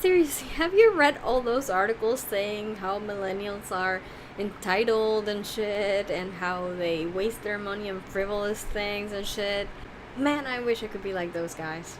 seriously, have you read all those articles saying how millennials are entitled and shit, and how they waste their money on frivolous things and shit? Man, I wish I could be like those guys.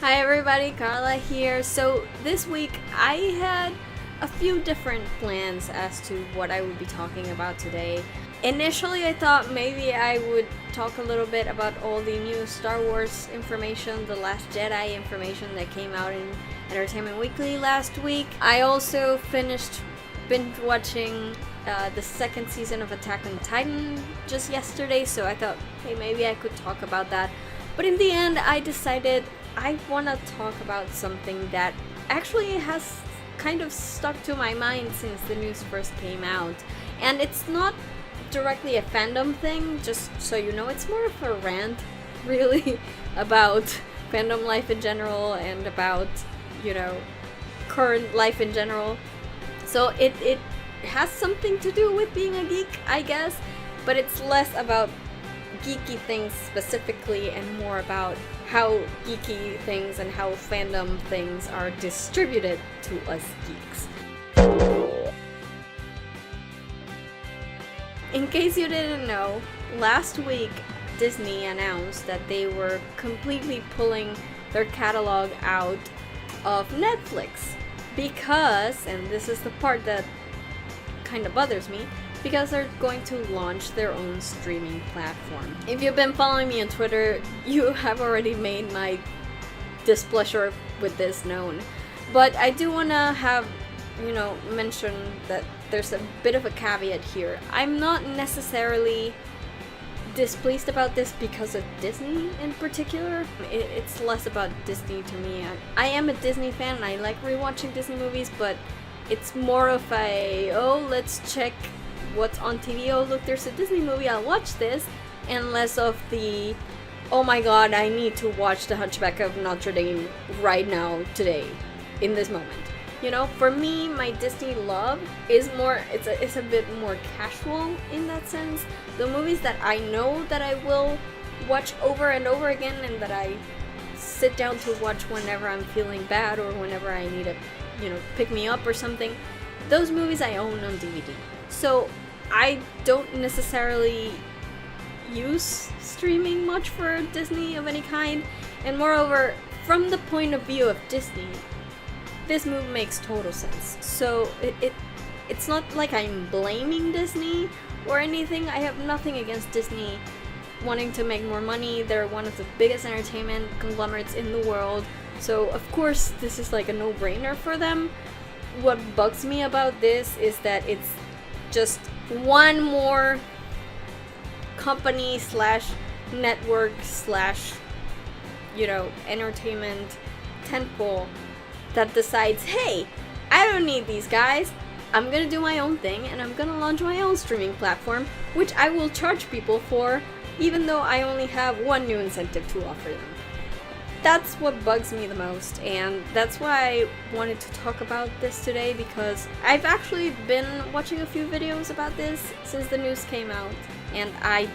Hi everybody, Carla here. So this week I had a few different plans as to what I would be talking about today. Initially I thought maybe I would talk a little bit about all the new Star Wars information, the Last Jedi information that came out in Entertainment Weekly last week. I also finished binge watching the second season of Attack on Titan just yesterday, so I thought, hey, maybe I could talk about that. But in the end I decided I want to talk about something that actually has kind of stuck to my mind since the news first came out. And it's not directly a fandom thing, just so you know. It's more of a rant, really, about fandom life in general and about, you know, current life in general. So it has something to do with being a geek, I guess, but it's less about geeky things specifically and more about how geeky things and how fandom things are distributed to us geeks. In case you didn't know, last week Disney announced that they were completely pulling their catalog out of Netflix because, and this is the part that kind of bothers me, because they're going to launch their own streaming platform. If you've been following me on Twitter, you have already made my displeasure with this known. But I do want to have, mention that there's a bit of a caveat here. I'm not necessarily displeased about this because of Disney in particular. It's less about Disney to me. I am a Disney fan and I like rewatching Disney movies, but it's more of a, let's check what's on TV, look, there's a Disney movie, I'll watch this, and less of the, oh my god, I need to watch The Hunchback of Notre Dame right now, today, in this moment. For me, my Disney love is more, it's a bit more casual in that sense. The movies that I know that I will watch over and over again and that I sit down to watch whenever I'm feeling bad or whenever I need a, pick me up or something, those movies I own on DVD. So I don't necessarily use streaming much for Disney of any kind, and moreover, from the point of view of Disney, this move makes total sense. So it's not like I'm blaming Disney or anything. I have nothing against Disney wanting to make more money. They're one of the biggest entertainment conglomerates in the world, so of course this is like a no-brainer for them. What bugs me about this is that it's just one more company / network / entertainment tentpole that decides, hey, I don't need these guys, I'm gonna do my own thing and I'm gonna launch my own streaming platform, which I will charge people for, even though I only have one new incentive to offer them. That's what bugs me the most, and that's why I wanted to talk about this today, because I've actually been watching a few videos about this since the news came out, and I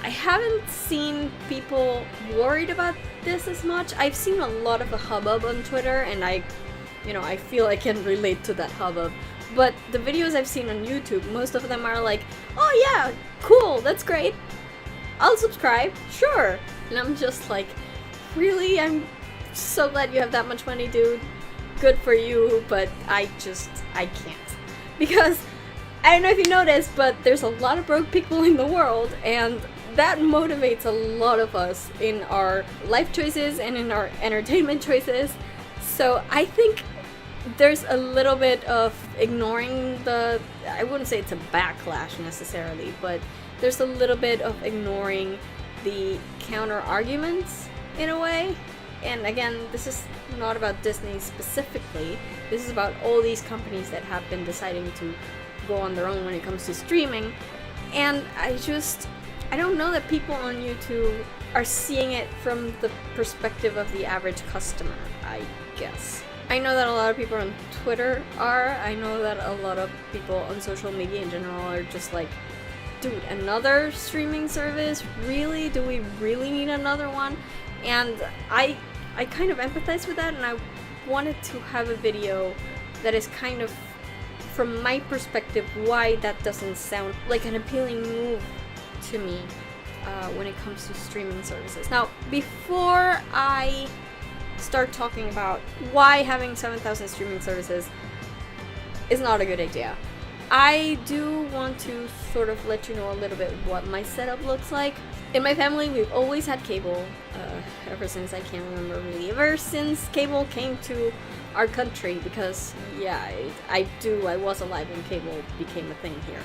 haven't seen people worried about this as much. I've seen a lot of a hubbub on Twitter, and I feel I can relate to that hubbub. But the videos I've seen on YouTube, most of them are like, oh yeah, cool, that's great, I'll subscribe, sure. And I'm just like, really? I'm so glad you have that much money, dude. Good for you, but I can't. Because, I don't know if you noticed, but there's a lot of broke people in the world, and that motivates a lot of us in our life choices and in our entertainment choices. So I think there's a little bit of ignoring I wouldn't say it's a backlash necessarily, but there's a little bit of ignoring the counter arguments in a way. And again, this is not about Disney specifically. This is about all these companies that have been deciding to go on their own when it comes to streaming. And I don't know that people on YouTube are seeing it from the perspective of the average customer, I guess. I know that a lot of people on Twitter are. I know that a lot of people on social media in general are just like, dude, another streaming service? Really? Do we really need another one? And I kind of empathize with that, and I wanted to have a video that is kind of, from my perspective, why that doesn't sound like an appealing move to me when it comes to streaming services. Now, before I start talking about why having 7,000 streaming services is not a good idea, I do want to sort of let you know a little bit what my setup looks like. In my family, we've always had cable, ever since I can remember, really. Ever since cable came to our country, because, yeah, I was alive when cable became a thing here.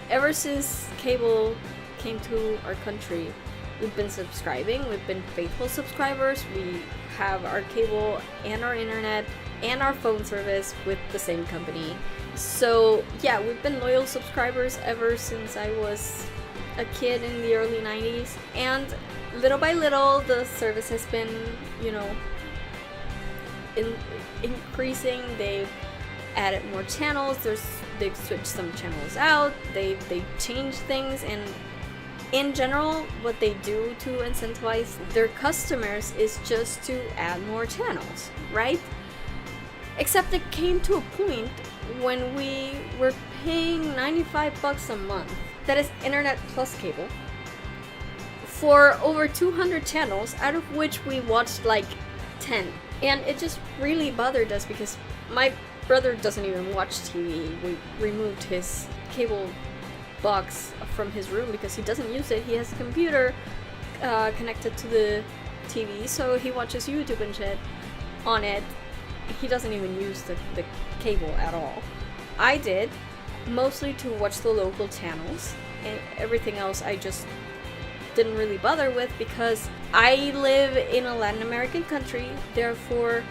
Ever since cable came to our country, we've been subscribing, we've been faithful subscribers, we have our cable and our internet and our phone service with the same company. So yeah, we've been loyal subscribers ever since I was a kid in the early 90s, and little by little the service has been, you know, increasing. They've added more channels, they've switched some channels out, they've changed things, and in general, what they do to incentivize their customers is just to add more channels, right? Except it came to a point when we were paying $95 a month, that is internet plus cable, for over 200 channels, out of which we watched like 10. And it just really bothered us because my brother doesn't even watch TV. We removed his cable box from his room because he doesn't use it. He has a computer connected to the TV, so he watches YouTube and shit on it. He doesn't even use the cable at all. I did, mostly to watch the local channels, and everything else I just didn't really bother with because I live in a Latin American country. Therefore,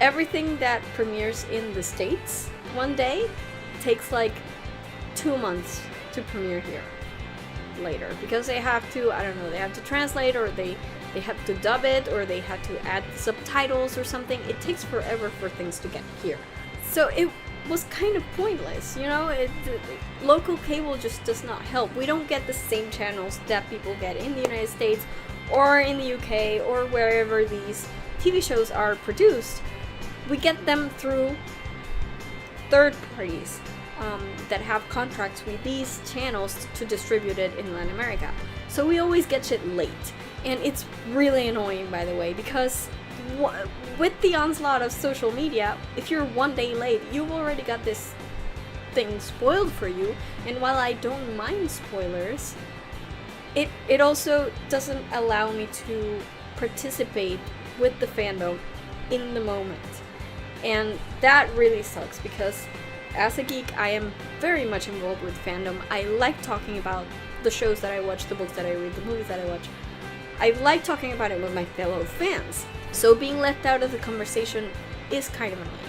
everything that premieres in the States one day takes like 2 months to premiere here later, because they have to, I don't know, they have to translate, or they have to dub it, or they have to add subtitles or something. It takes forever for things to get here. So it was kind of pointless, you know. Local cable just does not help. We don't get the same channels that people get in the United States or in the UK or wherever these TV shows are produced. We get them through third parties that have contracts with these channels to distribute it in Latin America. So we always get shit late. And it's really annoying, by the way, because with the onslaught of social media, if you're one day late, you've already got this thing spoiled for you. And while I don't mind spoilers, it also doesn't allow me to participate with the fandom in the moment. And that really sucks, because as a geek, I am very much involved with fandom. I like talking about the shows that I watch, the books that I read, the movies that I watch. I like talking about it with my fellow fans. So being left out of the conversation is kind of annoying.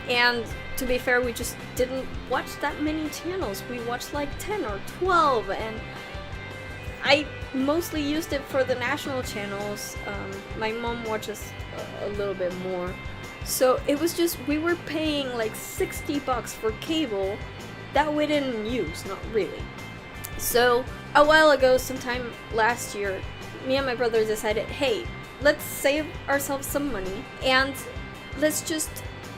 And to be fair, we just didn't watch that many channels. We watched like 10 or 12, and I mostly used it for the national channels. My mom watches a little bit more. So it was just, we were paying like $60 for cable that we didn't use, not really. So a while ago, sometime last year, me and my brother decided, hey, let's save ourselves some money and let's just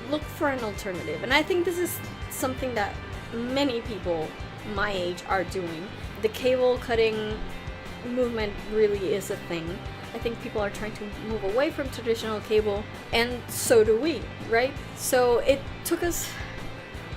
look for an alternative. And I think this is something that many people my age are doing. The cable cutting movement really is a thing. I think people are trying to move away from traditional cable, and so do we, right? So it took us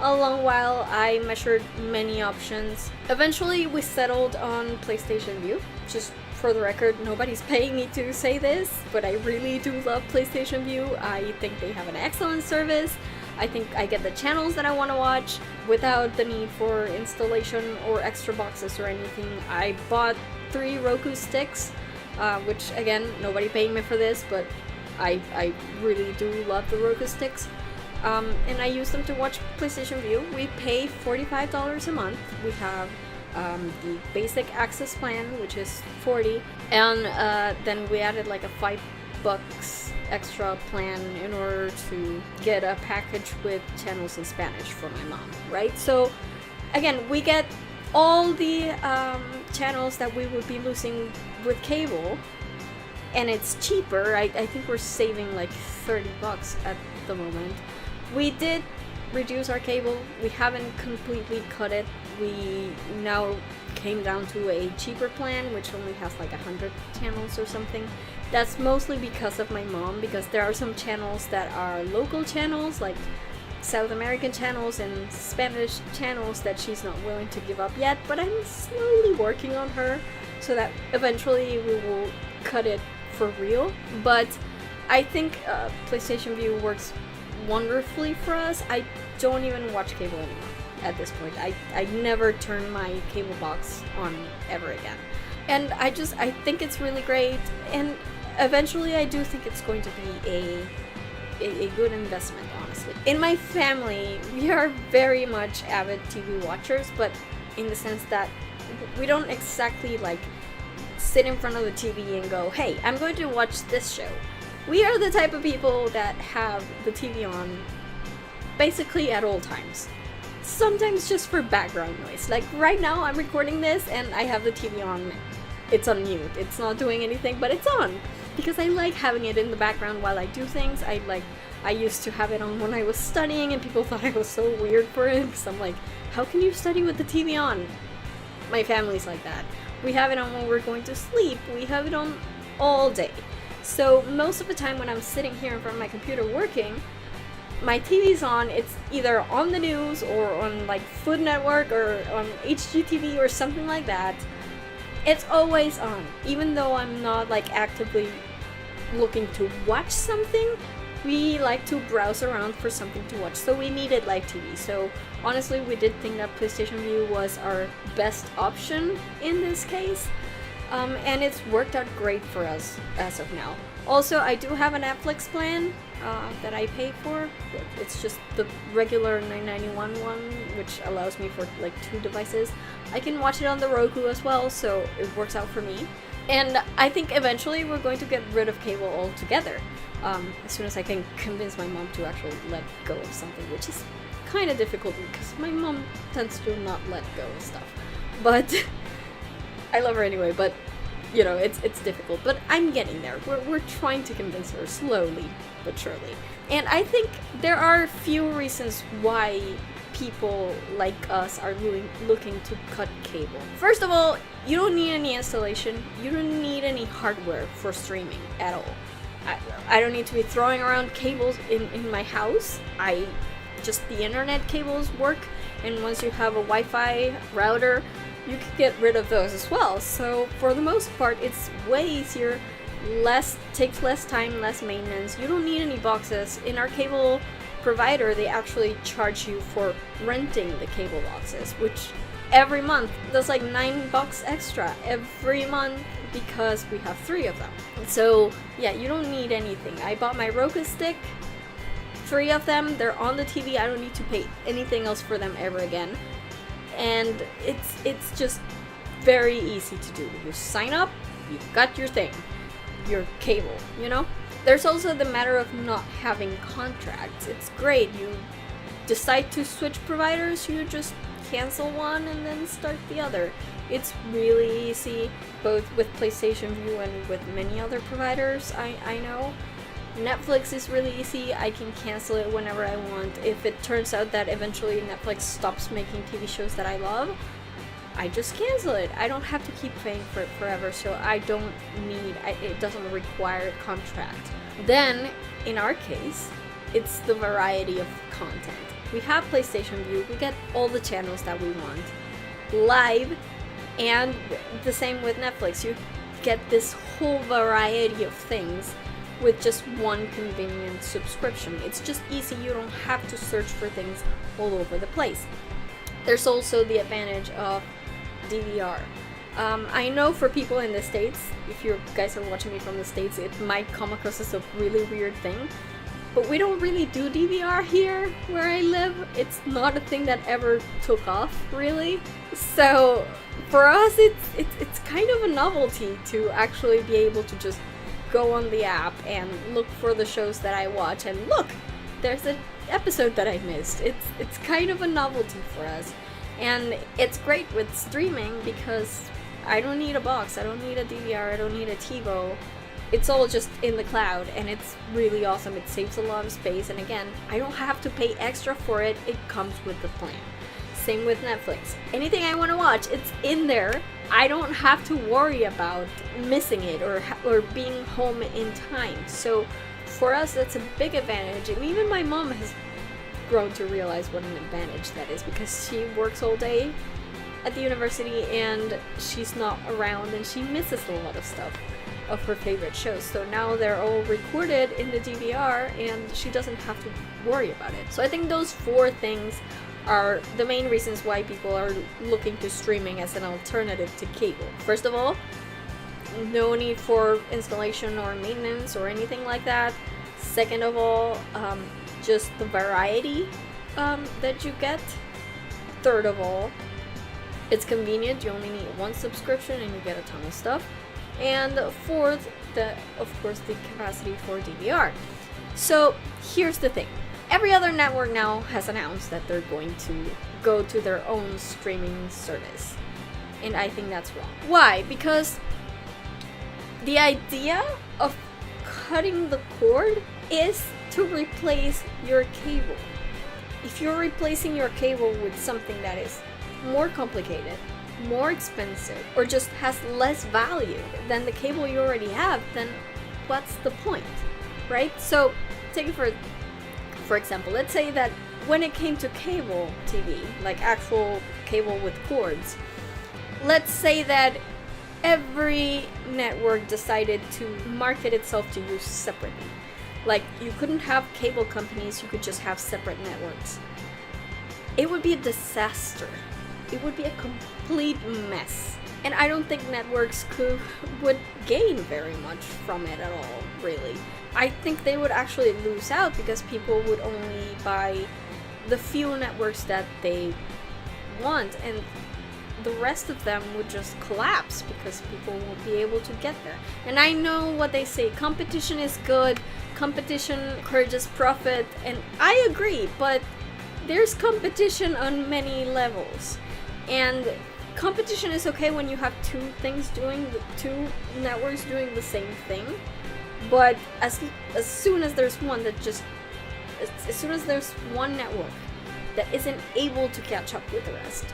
a long while. I measured many options. Eventually we settled on PlayStation Vue. Just for the record, nobody's paying me to say this, but I really do love PlayStation Vue. I think they have an excellent service. I think I get the channels that I want to watch without the need for installation or extra boxes or anything. I bought 3 Roku sticks, which again, nobody paying me for this, but I really do love the Roku sticks. And I use them to watch PlayStation Vue. We pay $45 a month. We have the basic access plan, which is $40, and then we added like a $5 extra plan in order to get a package with channels in Spanish for my mom, right? So again, we get all the channels that we would be losing with cable, and it's cheaper. I think we're saving like $30 at the moment. We did reduce our cable. We haven't completely cut it. We now came down to a cheaper plan, which only has like 100 channels or something. That's mostly because of my mom, because there are some channels that are local channels, like South American channels and Spanish channels, that she's not willing to give up yet, but I'm slowly working on her so that eventually we will cut it for real. But I think PlayStation View works wonderfully for us. I don't even watch cable anymore at this point. I never turn my cable box on ever again. And I think it's really great, and eventually I do think it's going to be a good investment, honestly. In my family, we are very much avid TV watchers, but in the sense that we don't exactly like sit in front of the TV and go, hey, I'm going to watch this show. We are the type of people that have the TV on basically at all times. Sometimes just for background noise. Like right now I'm recording this and I have the TV on. It's on mute. It's not doing anything, but it's on. Because I like having it in the background while I do things. I used to have it on when I was studying, and people thought I was so weird for it, because I'm like, how can you study with the TV on? My family's like that. We have it on when we're going to sleep. We have it on all day. So most of the time when I'm sitting here in front of my computer working, my TV's on. It's either on the news or on like Food Network or on HGTV or something like that. It's always on, even though I'm not like actively looking to watch something. We like to browse around for something to watch, so we needed live TV. So honestly, we did think that PlayStation View was our best option in this case, and it's worked out great for us as of now. Also, I do have a Netflix plan that I pay for. It's just the regular $9.91 one, which allows me for like 2 devices. I can watch it on the Roku as well, so it works out for me. And I think eventually we're going to get rid of cable altogether, as soon as I can convince my mom to actually let go of something, which is kind of difficult because my mom tends to not let go of stuff. But I love her anyway, but you know, it's difficult. But I'm getting there. We're trying to convince her slowly but surely. And I think there are few reasons why people like us are looking to cut cable. First of all, you don't need any installation. You don't need any hardware for streaming at all. I don't need to be throwing around cables in my house. Just the internet cables work, and once you have a Wi-Fi router, you can get rid of those as well. So for the most part, it's way easier, takes less time, less maintenance. You don't need any boxes. In our cable provider, they actually charge you for renting the cable boxes, which every month does like $9 extra every month because we have 3 of them. So yeah, you don't need anything. I bought my Roku stick, 3 of them. They're on the TV. I don't need to pay anything else for them ever again. And it's just very easy to do. You sign up, you've got your thing, your cable, you know? There's also the matter of not having contracts. It's great. You decide to switch providers, you just cancel one and then start the other. It's really easy, both with PlayStation View and with many other providers I know. Netflix is really easy. I can cancel it whenever I want. If it turns out that eventually Netflix stops making TV shows that I love, I just cancel it. I don't have to keep paying for it forever, so it doesn't require a contract. Then, in our case, it's the variety of content. We have PlayStation View, we get all the channels that we want live, and the same with Netflix. You get this whole variety of things with just one convenient subscription. It's just easy. You don't have to search for things all over the place. There's also the advantage of DVR. I know for people in the States, if you guys are watching me from the States, it might come across as a really weird thing, but we don't really do DVR here where I live. It's not a thing that ever took off, really. So for us, it's kind of a novelty to actually be able to just go on the app and look for the shows that I watch, and look, there's an episode that I missed. It's kind of a novelty for us, and it's great with streaming because I don't need a box, I don't need a DVR, I don't need a TiVo. It's all just in the cloud, and it's really awesome. It saves a lot of space, and again, I don't have to pay extra for it. It comes with the plan. Same with Netflix. Anything I want to watch, it's in there. I don't have to worry about missing it or being home in time. So for us, that's a big advantage, and even my mom has grown to realize what an advantage that is, because she works all day at the university and she's not around, and she misses a lot of stuff of her favorite shows. So now they're all recorded in the DVR and she doesn't have to worry about it. So I think those 4 things are the main reasons why people are looking to streaming as an alternative to cable. First of all, no need for installation or maintenance or anything like that. Second of all, just the variety that you get. Third of all, it's convenient. You only need 1 subscription and you get a ton of stuff. And fourth, of course, the capacity for DVR. So here's the thing. Every other network now has announced that they're going to go to their own streaming service. And I think that's wrong. Why? Because the idea of cutting the cord is to replace your cable. If you're replacing your cable with something that is more complicated, more expensive, or just has less value than the cable you already have, then what's the point, right? So take it for example, let's say that when it came to cable TV, like actual cable with cords, let's say that every network decided to market itself to you separately. Like, you couldn't have cable companies, you could just have separate networks. It would be a disaster. It would be a complete mess. And I don't think networks would gain very much from it at all, really. I think they would actually lose out because people would only buy the few networks that they want, and the rest of them would just collapse because people won't be able to get there. And I know what they say, competition is good, competition encourages profit, and I agree, but there's competition on many levels. And competition is okay when you have two networks doing the same thing, but as soon as there's one network that isn't able to catch up with the rest,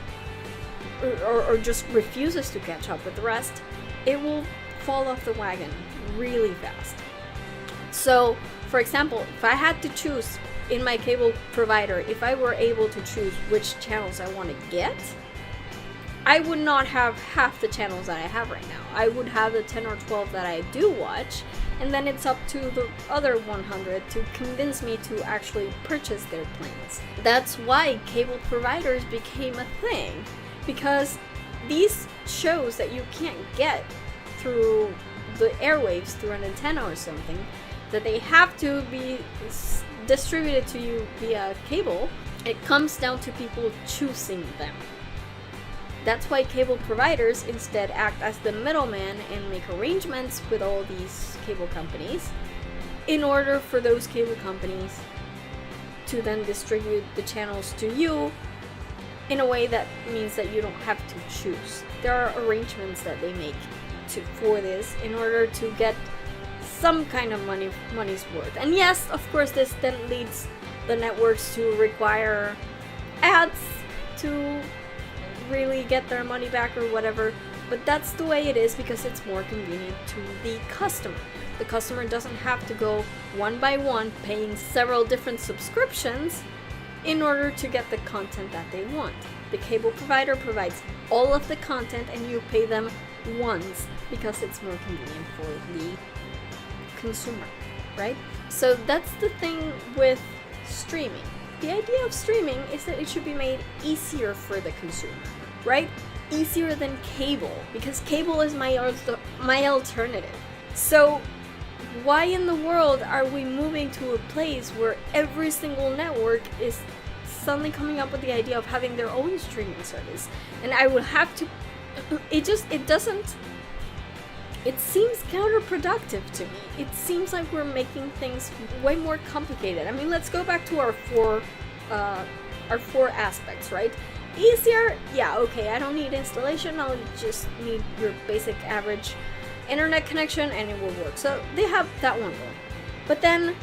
or just refuses to catch up with the rest, it will fall off the wagon really fast. So, for example, if I had to choose in my cable provider, if I were able to choose which channels I want to get, I would not have half the channels that I have right now. I would have the 10 or 12 that I do watch, and then it's up to the other 100 to convince me to actually purchase their plans. That's why cable providers became a thing, because these shows that you can't get through the airwaves, through an antenna or something, that they have to be distributed to you via cable, it comes down to people choosing them. That's why cable providers instead act as the middleman and make arrangements with all these cable companies in order for those cable companies to then distribute the channels to you in a way that means that you don't have to choose. There are arrangements that they make for this in order to get some kind of money's worth. And yes, of course, this then leads the networks to require ads to really get their money back or whatever, but that's the way it is because it's more convenient to the customer. The customer doesn't have to go one by one paying several different subscriptions in order to get the content that they want. The cable provider provides all of the content and you pay them once because it's more convenient for the consumer, right? So that's the thing with streaming. The idea of streaming is that it should be made easier for the consumer, right? Easier than cable, because cable is my alternative. So why in the world are we moving to a place where every single network is suddenly coming up with the idea of having their own streaming service? And I would have to, it seems counterproductive to me. It seems like we're making things way more complicated. I mean, let's go back to our four aspects, right? Easier, yeah, okay, I don't need installation, I'll just need your basic average internet connection and it will work. So they have that one going. But then,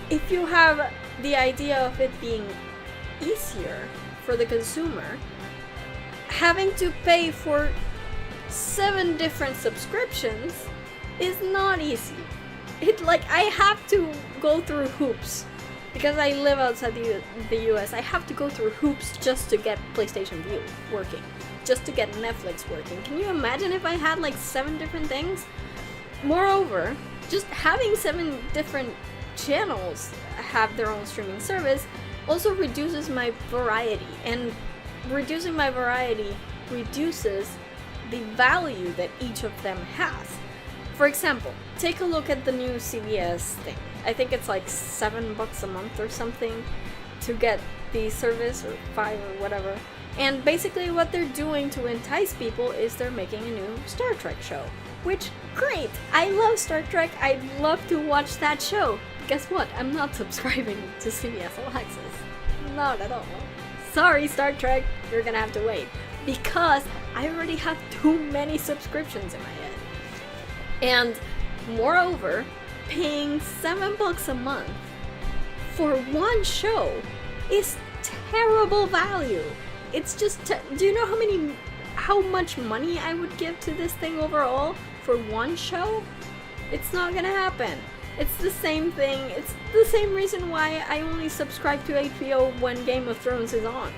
if you have the idea of it being easier for the consumer, having to pay for 7 different subscriptions is not easy. I have to go through hoops. Because I live outside the US, I have to go through hoops just to get PlayStation View working. Just to get Netflix working. Can you imagine if I had like 7 different things? Moreover, just having 7 different channels have their own streaming service also reduces my variety. And reducing my variety reduces the value that each of them has. For example, take a look at the new CBS thing. I think it's like $7 a month or something to get the service, or 5 or whatever. And basically what they're doing to entice people is they're making a new Star Trek show. Which, great! I love Star Trek, I'd love to watch that show. Guess what? I'm not subscribing to CBS All Access. Not at all. Sorry, Star Trek, you're gonna have to wait. Because I already have too many subscriptions in my head. And moreover, paying $7 a month for one show is terrible value. It's just, do you know how much money I would give to this thing overall for one show? It's not gonna happen. It's the same thing. It's the same reason why I only subscribe to HBO when Game of Thrones is on.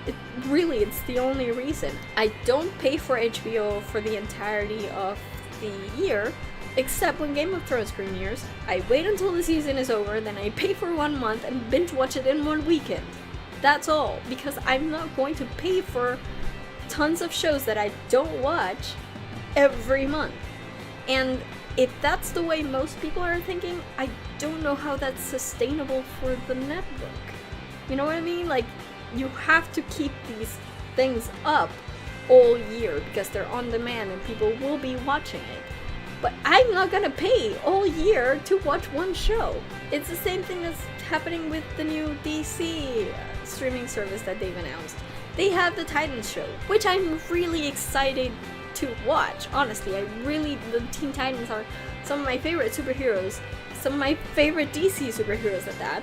It's the only reason. I don't pay for HBO for the entirety of the year, except when Game of Thrones premieres. I wait until the season is over, then I pay for 1 month and binge watch it in one weekend. That's all, because I'm not going to pay for tons of shows that I don't watch every month. And if that's the way most people are thinking, I don't know how that's sustainable for the network. You know what I mean? Like, you have to keep these things up all year because they're on demand and people will be watching it. But I'm not gonna pay all year to watch one show. It's the same thing that's happening with the new DC streaming service that they've announced. They have the Titans show, which I'm really excited to watch. Honestly, the Teen Titans are some of my favorite superheroes, some of my favorite DC superheroes at that.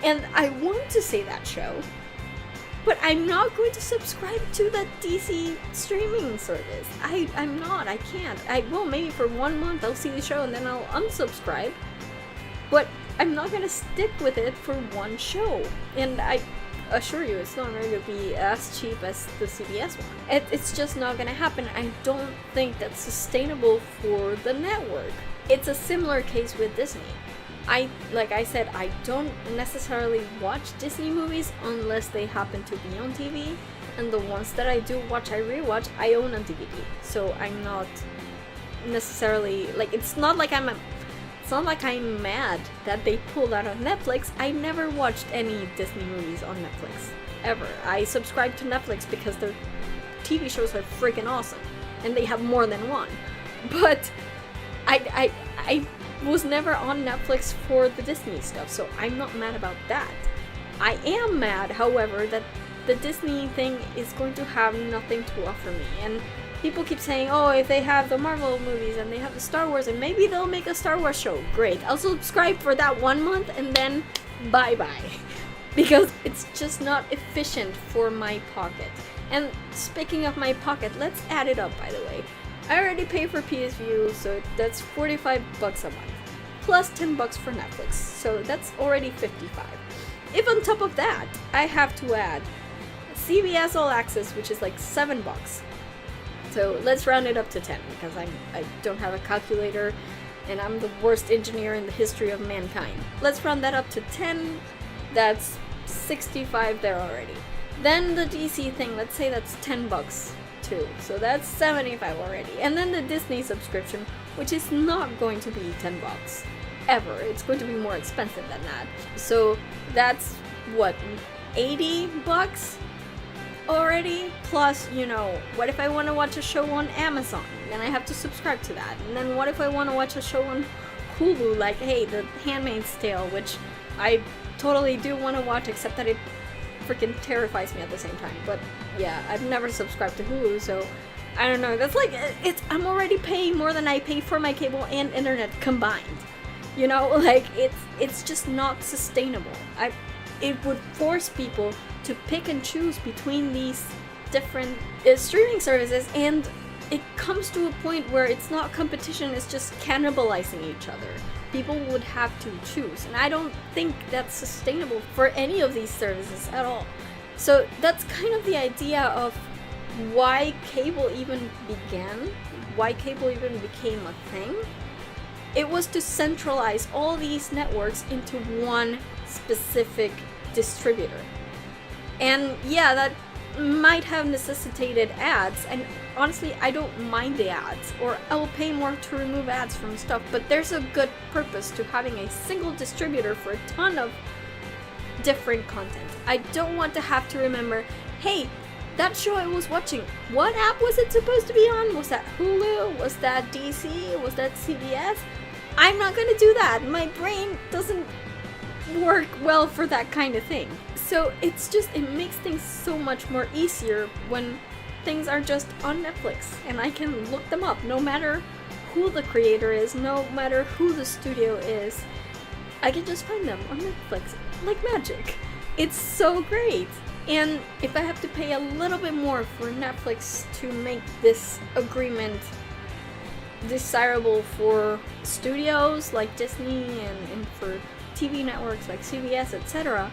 And I want to see that show. But I'm not going to subscribe to the DC streaming service. I'm not. I can't. I will maybe for 1 month I'll see the show and then I'll unsubscribe. But I'm not going to stick with it for one show. And I assure you, it's not going to be as cheap as the CBS one. It's just not going to happen. I don't think that's sustainable for the network. It's a similar case with Disney. Like I said, I don't necessarily watch Disney movies unless they happen to be on TV, and the ones that I do watch, I rewatch, I own on DVD. So I'm not necessarily, like, it's not like I'm mad that they pulled out of Netflix. I never watched any Disney movies on Netflix, ever. I subscribe to Netflix because their TV shows are freaking awesome, and they have more than one. But I was never on Netflix for the Disney stuff, so I'm not mad about that. I am mad, however, that the Disney thing is going to have nothing to offer me. And people keep saying, oh, if they have the Marvel movies and they have the Star Wars and maybe they'll make a Star Wars show. Great, I'll subscribe for that 1 month and then bye-bye. Because it's just not efficient for my pocket. And speaking of my pocket, let's add it up, by the way. I already pay for PS View, so that's $45 a month. Plus $10 for Netflix, so that's already $55. If on top of that, I have to add CBS All Access, which is like $7. So let's round it up to 10, because I don't have a calculator, and I'm the worst engineer in the history of mankind. Let's round that up to 10, that's $65 there already. Then the DC thing, let's say that's $10 too. So that's $75 already. And then the Disney subscription, which is not going to be $10 ever. It's going to be more expensive than that. So that's what, $80 already? Plus, you know, what if I want to watch a show on Amazon? Then I have to subscribe to that. And then what if I want to watch a show on Hulu, like, hey, The Handmaid's Tale, which I totally do want to watch, except that it freaking terrifies me at the same time. But yeah, I've never subscribed to Hulu, so I don't know. That's like, I'm already paying more than I pay for my cable and internet combined. You know, like, it's just not sustainable. It would force people to pick and choose between these different streaming services, and it comes to a point where it's not competition, it's just cannibalizing each other. People would have to choose, and I don't think that's sustainable for any of these services at all. So that's kind of the idea of why cable even began, why cable even became a thing. It was to centralize all these networks into one specific distributor. And yeah, that might have necessitated ads, and honestly, I don't mind the ads, or I will pay more to remove ads from stuff, but there's a good purpose to having a single distributor for a ton of different content. I don't want to have to remember, hey, that show I was watching, what app was it supposed to be on? Was that Hulu? Was that DC? Was that CBS? I'm not gonna do that. My brain doesn't work well for that kind of thing. So it makes things so much more easier when things are just on Netflix, and I can look them up no matter who the creator is, no matter who the studio is. I can just find them on Netflix like magic. It's so great. And if I have to pay a little bit more for Netflix to make this agreement desirable for studios like Disney and for TV networks like CBS, etc.,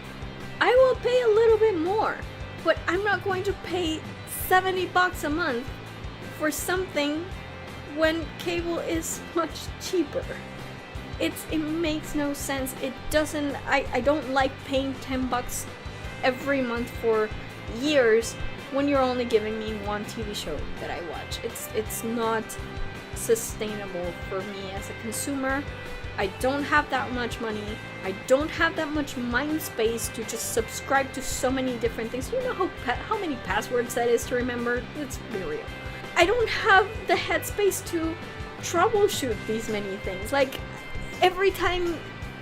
I will pay a little bit more. But I'm not going to pay $70 a month for something when cable is much cheaper. It makes no sense. It doesn't. I don't like paying $10 every month for years when you're only giving me one TV show that I watch. It's not sustainable for me as a consumer. I don't have that much money. I don't have that much mind space to just subscribe to so many different things. You know how many passwords that is to remember? Let's be real. I don't have the headspace to troubleshoot these many things. Like, every time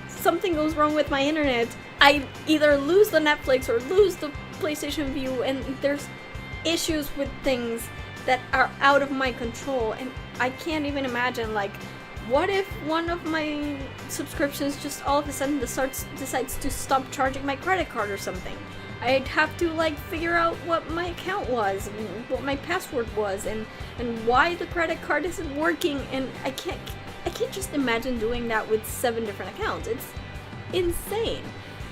something goes wrong with my internet, I either lose the Netflix or lose the PlayStation View, and there's issues with things that are out of my control, and I can't even imagine, like, what if one of my subscriptions just all of a sudden decides to stop charging my credit card or something? I'd have to, like, figure out what my account was, and what my password was, and why the credit card isn't working, and I can't just imagine doing that with 7 different accounts. It's insane.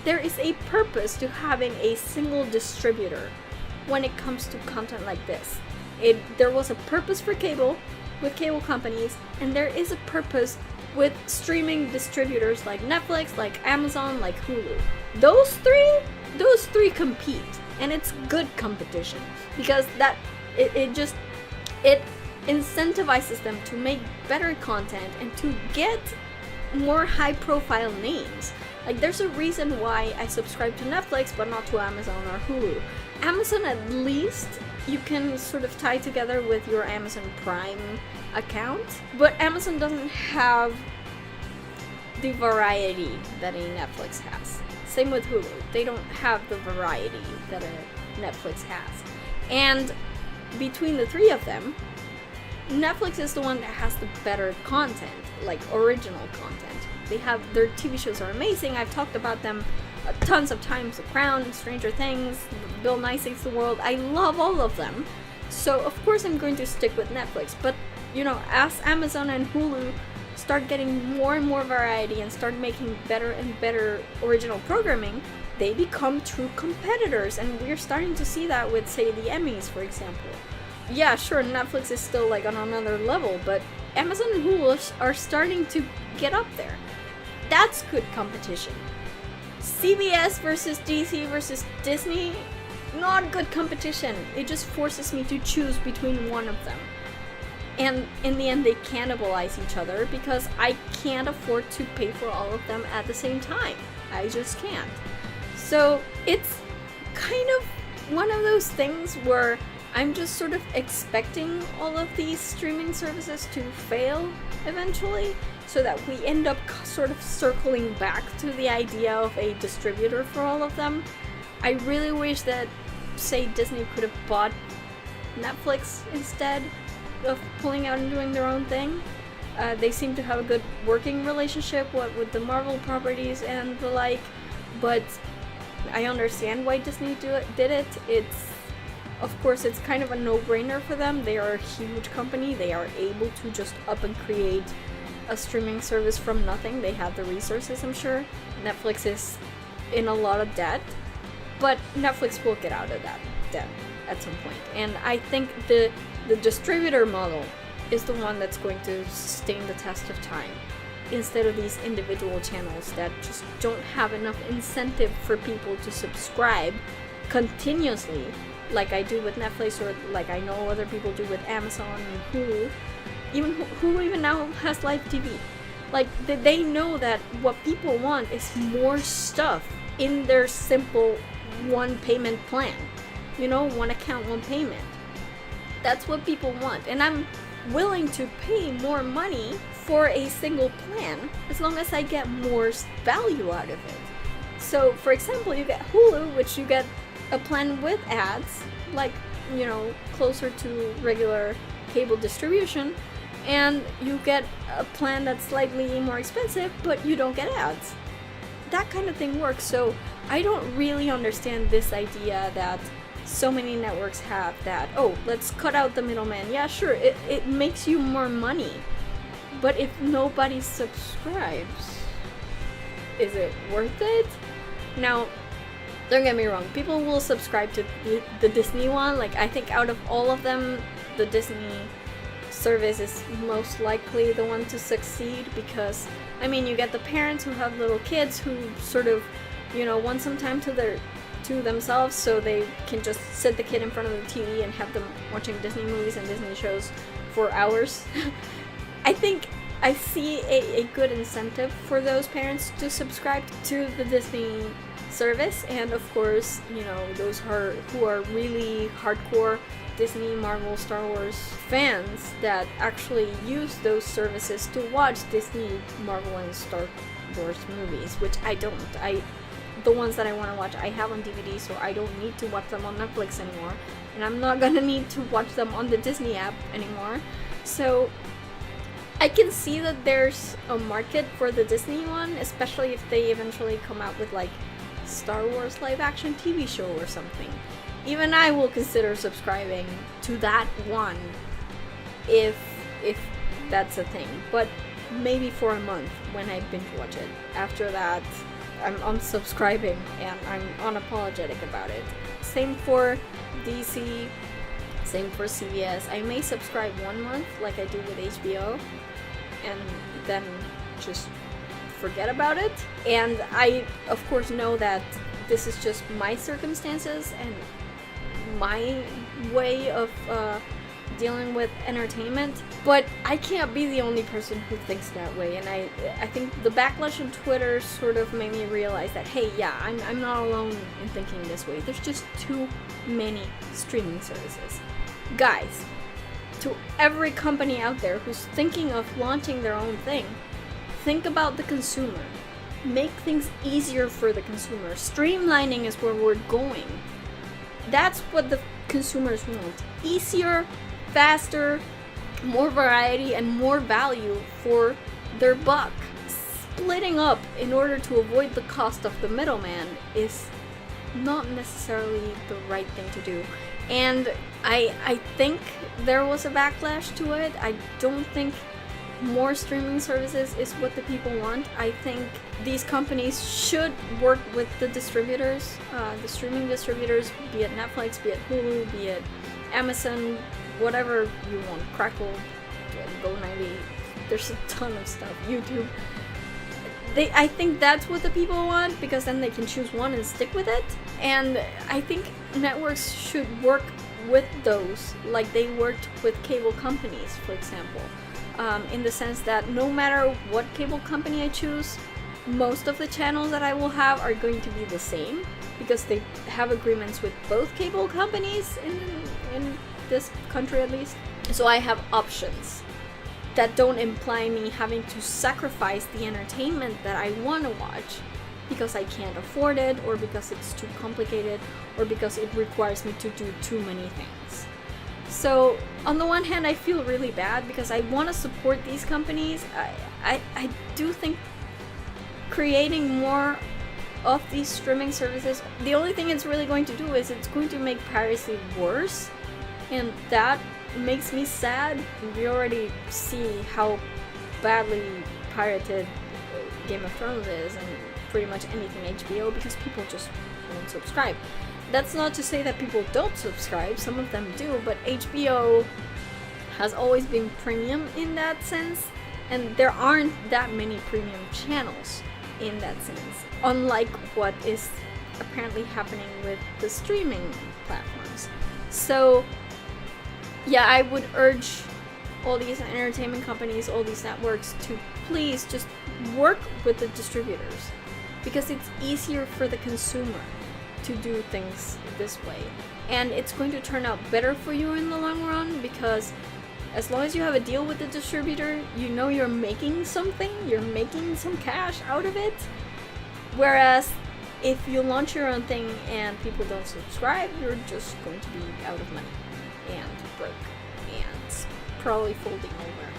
There is a purpose to having a single distributor when it comes to content like this. There was a purpose for cable, with cable companies, and there is a purpose with streaming distributors like Netflix, like Amazon, like Hulu. Those three compete, and it's good competition, because it incentivizes them to make better content and to get more high profile names. Like, there's a reason why I subscribe to Netflix but not to Amazon or Hulu. Amazon, at least you can sort of tie together with your Amazon Prime account, but Amazon doesn't have the variety that a Netflix has. Same with Hulu. They don't have the variety that a Netflix has. And between the three of them, Netflix is the one that has the better content, like original content. Their TV shows are amazing. I've talked about them tons of times. The Crown, Stranger Things, Bill Nye Saves the World. I love all of them. So of course I'm going to stick with Netflix. But, you know, as Amazon and Hulu start getting more and more variety and start making better and better original programming, they become true competitors. And we're starting to see that with, say, the Emmys, for example. Yeah, sure, Netflix is still, like, on another level, but Amazon and Hulu are starting to get up there. That's good competition. CBS versus DC versus Disney, not good competition. It just forces me to choose between one of them. And in the end, they cannibalize each other because I can't afford to pay for all of them at the same time. I just can't. So it's kind of one of those things where I'm just sort of expecting all of these streaming services to fail eventually, so that we end up sort of circling back to the idea of a distributor for all of them. I really wish that, say, Disney could have bought Netflix instead of pulling out and doing their own thing. They seem to have a good working relationship with the Marvel properties and the like, but I understand why Disney did it. Of course, it's kind of a no-brainer for them. They are a huge company. They are able to just up and create a streaming service from nothing. They have the resources, I'm sure. Netflix is in a lot of debt, but Netflix will get out of that debt at some point. And I think the distributor model is the one that's going to sustain the test of time, instead of these individual channels that just don't have enough incentive for people to subscribe continuously, like I do with Netflix, or like I know other people do with Amazon and Hulu. Even Hulu even now has live TV. Like, they know that what people want is more stuff in their simple one payment plan. You know, one account, one payment. That's what people want. And I'm willing to pay more money for a single plan as long as I get more value out of it. So, for example, you get Hulu, which you get a plan with ads, like, you know, closer to regular cable distribution, and you get a plan that's slightly more expensive, but you don't get ads. That kind of thing works. So I don't really understand this idea that so many networks have that, oh, let's cut out the middleman. Yeah, sure, it makes you more money, but if nobody subscribes, is it worth it? Now, don't get me wrong, people will subscribe to the Disney one. Like, I think out of all of them, the Disney service is most likely the one to succeed, because, I mean, you get the parents who have little kids who sort of, you know, want some time to themselves, so they can just sit the kid in front of the TV and have them watching Disney movies and Disney shows for hours. I think I see a good incentive for those parents to subscribe to the Disney service, and of course, you know, those who are really hardcore Disney, Marvel, Star Wars fans that actually use those services to watch Disney, Marvel, and Star Wars movies, which I don't. The ones that I want to watch, I have on DVD, so I don't need to watch them on Netflix anymore, and I'm not gonna need to watch them on the Disney app anymore. So I can see that there's a market for the Disney one, especially if they eventually come out with like Star Wars live action TV show or something. Even I will consider subscribing to that one if that's a thing, but maybe for a month when I binge watch it. After that, I'm unsubscribing and I'm unapologetic about it. Same for DC, same for CBS. I may subscribe 1 month like I do with HBO and then just forget about it. And I, of course, know that this is just my circumstances and my way of dealing with entertainment, but I can't be the only person who thinks that way. And I think the backlash on Twitter sort of made me realize that, hey, yeah, I'm not alone in thinking this way. There's just too many streaming services. Guys, to every company out there who's thinking of launching their own thing, think about the consumer. Make things easier for the consumer. Streamlining is where we're going. That's what the consumers want. Easier, faster, more variety, and more value for their buck. Splitting up in order to avoid the cost of the middleman is not necessarily the right thing to do. And I think there was a backlash to it. I don't think more streaming services is what the people want. I think these companies should work with the distributors, the streaming distributors, be it Netflix, be it Hulu, be it Amazon, whatever you want, Crackle, Go90, there's a ton of stuff, YouTube. I think that's what the people want, because then they can choose one and stick with it. And I think networks should work with those like they worked with cable companies, for example, in the sense that no matter what cable company I choose, most of the channels that I will have are going to be the same, because they have agreements with both cable companies in this country at least. So I have options that don't imply me having to sacrifice the entertainment that I want to watch because I can't afford it, or because it's too complicated, or because it requires me to do too many things. So on the one hand, I feel really bad because I want to support these companies. I do think creating more of these streaming services, the only thing it's really going to do is it's going to make piracy worse, and that makes me sad. We already see how badly pirated Game of Thrones is, and pretty much anything HBO, because people just won't subscribe. That's not to say that people don't subscribe, some of them do, but HBO has always been premium in that sense, and there aren't that many premium channels in that sense, unlike what is apparently happening with the streaming platforms. So yeah, I would urge all these entertainment companies, all these networks, to please just work with the distributors, because it's easier for the consumer to do things this way, and it's going to turn out better for you in the long run, because as long as you have a deal with the distributor, you know you're making something, you're making some cash out of it. Whereas if you launch your own thing and people don't subscribe, you're just going to be out of money and broke and probably folding over.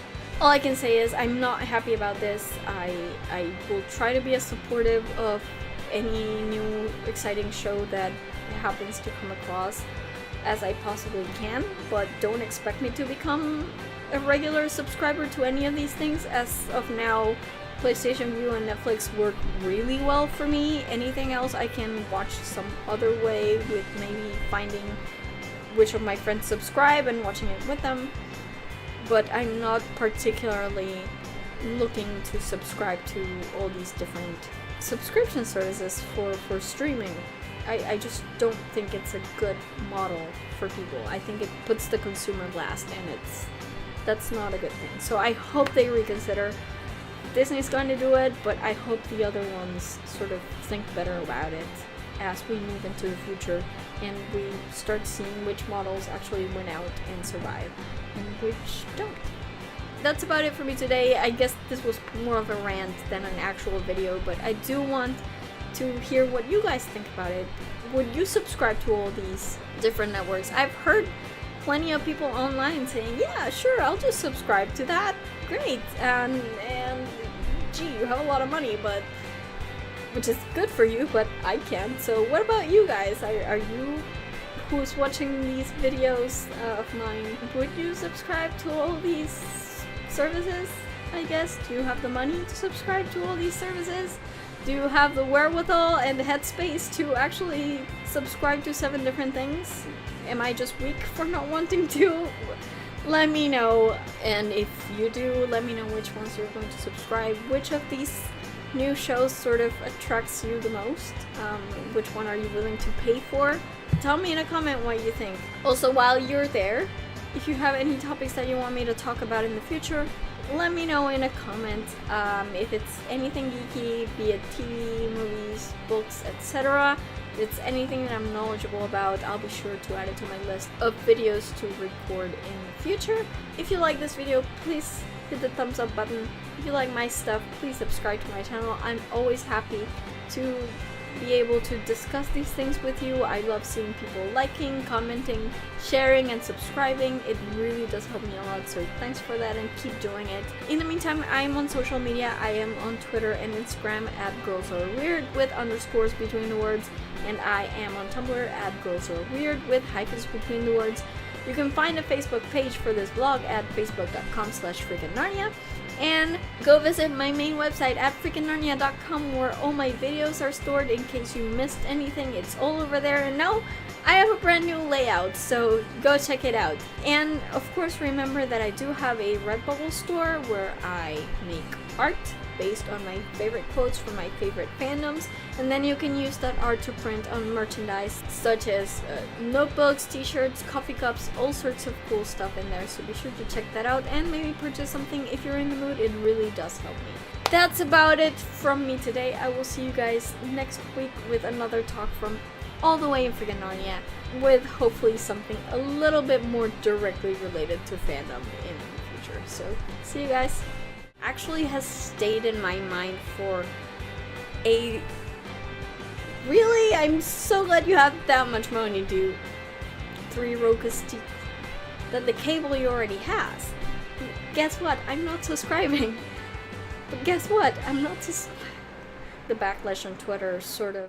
All I can say is I'm not happy about this. I will try to be as supportive of any new exciting show that happens to come across as I possibly can, but don't expect me to become a regular subscriber to any of these things. As of now, PlayStation View and Netflix work really well for me. Anything else I can watch some other way, with maybe finding which of my friends subscribe and watching it with them. But I'm not particularly looking to subscribe to all these different subscription services for streaming. I just don't think it's a good model for people. I think it puts the consumer last, and that's not a good thing. So I hope they reconsider. Disney's going to do it, but I hope the other ones sort of think better about it as we move into the future and we start seeing which models actually win out and survive and which don't. That's about it for me today. I guess this was more of a rant than an actual video, but I do want to hear what you guys think about it. Would you subscribe to all these different networks? I've heard plenty of people online saying, yeah, sure, I'll just subscribe to that. Great. And gee, you have a lot of money, but which is good for you, but I can't. So what about you guys? Are you who's watching these videos of mine, would you subscribe to all these services? I guess. Do you have the money to subscribe to all these services? Do you have the wherewithal and the headspace to actually subscribe to 7 different things? Am I just weak for not wanting to? Let me know, and if you do, let me know which ones you're going to subscribe. Which of these new shows sort of attracts you the most? Which one are you willing to pay for? Tell me in a comment what you think. Also, while you're there, if you have any topics that you want me to talk about in the future, let me know in a comment. If it's anything geeky, be it TV, movies, books, etc. If it's anything that I'm knowledgeable about, I'll be sure to add it to my list of videos to record in the future. If you like this video, please hit the thumbs up button. If you like my stuff, please subscribe to my channel. I'm always happy to be able to discuss these things with you. I love seeing people liking, commenting, sharing, and subscribing. It really does help me a lot, so thanks for that and keep doing it. In the meantime, I am on social media. I am on Twitter and Instagram at girlsareweird with underscores between the words, and I am on Tumblr at girlsareweird with hyphens between the words. You can find a Facebook page for this vlog at facebook.com/FreakingNarnia. And go visit my main website at FreakingNarnia.com, where all my videos are stored in case you missed anything. It's all over there. And now I have a brand new layout, so go check it out. And of course remember that I do have a Redbubble store where I make art based on my favorite quotes from my favorite fandoms, and then you can use that art to print on merchandise such as notebooks, t-shirts, coffee cups, all sorts of cool stuff in there, so be sure to check that out and maybe purchase something if you're in the mood. It really does help me. That's about it from me today. I will see you guys next week with another talk from all the way in freaking Narnia, with hopefully something a little bit more directly related to fandom in the future. So see you guys. Actually has stayed in my mind for a... Really? I'm so glad you have that much money to 3 Rokas teeth that the cable you already has. Guess what? I'm not subscribing. But guess what? I'm not The backlash on Twitter sort of